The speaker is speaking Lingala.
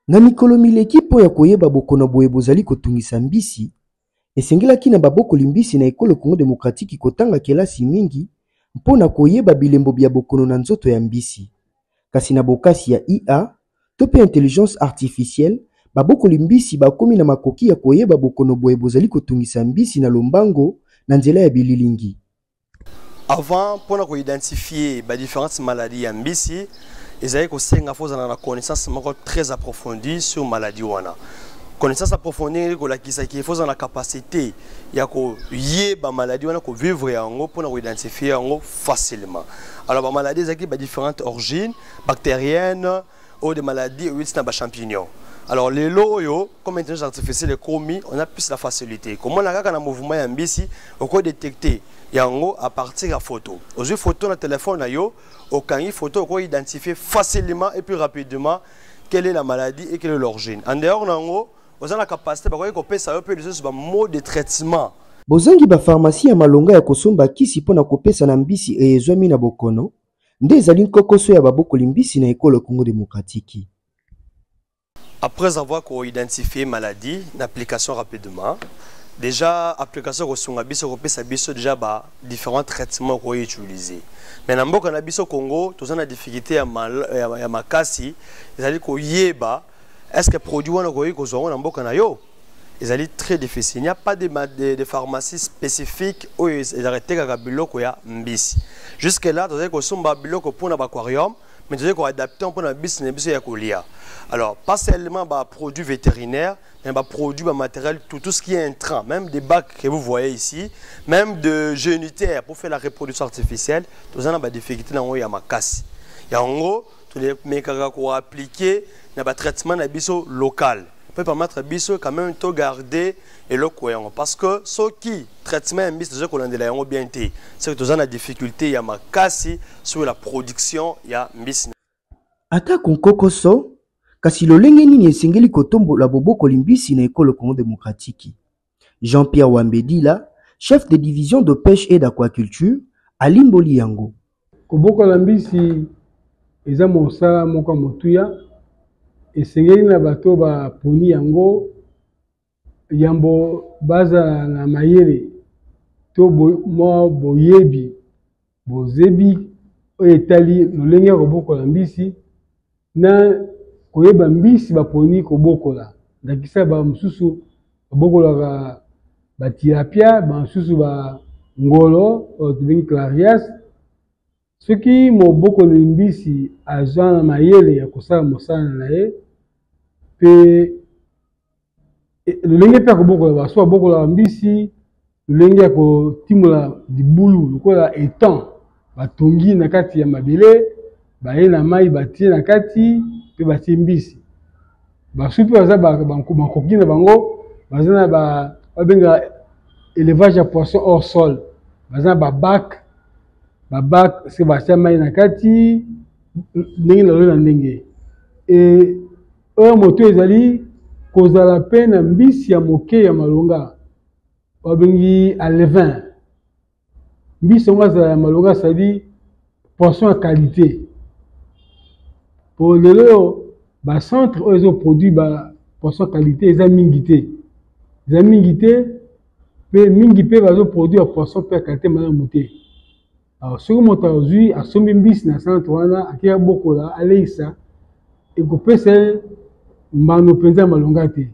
Na mikolo mileki po ya koyeba bokono boye bozali kotungisa mbisi, esengelaki na babokoli mbisi na ekolo Congo Démocratique kotanga kelasi mingi mpona koyeba bilembo bya bokono na nzoto ya mbisi. Kasi na bokasi ya IA to pe intelligence artificielle, babokoli mbisi bakomi na makoki ya koyeba bokono boye bozali kotungisa mbisi na lombango na nzela ya bililingi. Avant, pour identifier les différentes maladies en mbisi, ils avaient aussi une connaissance très approfondie sur la maladie. Connaissance approfondie, il faut la capacité de vivre la maladie, de vivre pour identifier facilement. Alors, les maladies ont différentes origines, bactériennes ou des maladies champignons. Alors, les lots, comme l'intelligence artificielle est commis, on a plus la facilité. Comment on a un mouvement en mbisi, on peut détecter à partir de la photo. Aujourd'hui, photo dans le téléphone, on peut photo, on peut identifier facilement et plus rapidement quelle est la maladie et quelle est l'origine. En dehors, on a la capacité de mode de traitement. Bozangi ba pharmacie ya malonga ya kosomba kisi pona kopesa na mbisi ezwami na bokono, nde ezali nkokoso ya babokoli mbisi na ekolo Congo Démocratique. Après avoir identifié la maladie, l'application rapidement. Déjà, l'application de déjà différents traitements qu'on utilise. Mais dans le Congo, nous avons des difficultés à makasi. C'est-à-dire est-ce que les produits qu'on a dans le c'est très difficile. Il n'y a pas de pharmacie spécifique où ils arrêtent de mbisi. Jusque-là, nous avons pour l'aquarium, mais nous avons adapté pour la mbisi. Alors, pas seulement des produits vétérinaires, mais des produits matériels, tout ce qui est intrant, même des bacs que vous voyez ici, même de génitaires pour faire la reproduction artificielle, tout ça, des difficultés dans le makasi. Et en gros, tous les mécanismes qu'on a appliqués, il y a un traitement local. On peut permettre à quand même de garder et le coin. Parce que ce qui traitement est déjà qu'on a bien été, c'est que nous avons des difficultés, il y a makasi sur la production, il y a mbisi. Ata konkokoso kasi lolenge nini esengeli kotombo la bobokoli mbisi na ekolo Congo Démocratique. Jean-Pierre Wambedila, chef de division de pêche et d'aquaculture, alimboli yango. Kobokola mbisi eza mosala moko motuya esengeli na bato ba poni yango yambo baza na mayele to mo boyebi bozebi etali lolenge kobokola mbisi na koyeba mbisi baponi kobokola ndakisa ba mususu bokola ba tilapia ba mususu ba ngolo tubingi clarias soki mobokoli mbisi aza na mayele ya kosala mosala na ye pe lolenge pe kobokola baso bokola mbisi lolenge ya kotimola libulu lokola etan batongi na kati ya mabele baye na mai batie na kati pe batie mbisi basupi baza bakoki na bango baza na babenga élevage ya poisson hors sol baza na babac se batia mai na kati ndenge na lolo na ndenge oyo moto ezali kozala pe na mbisi ya moke ya malonga babengi alevin mbisi yango azala ya malonga sadi poisson à qualité. Pour le centre où ils ont produit poisson à qualité, ils ont mingité. Ils ont mingité, puis mingité va produire poisson à qualité maintenant monté. Alors ce que moi aujourd'hui à son bis na centre wana akia boko la aleisa et ko pese mbano penza malongate.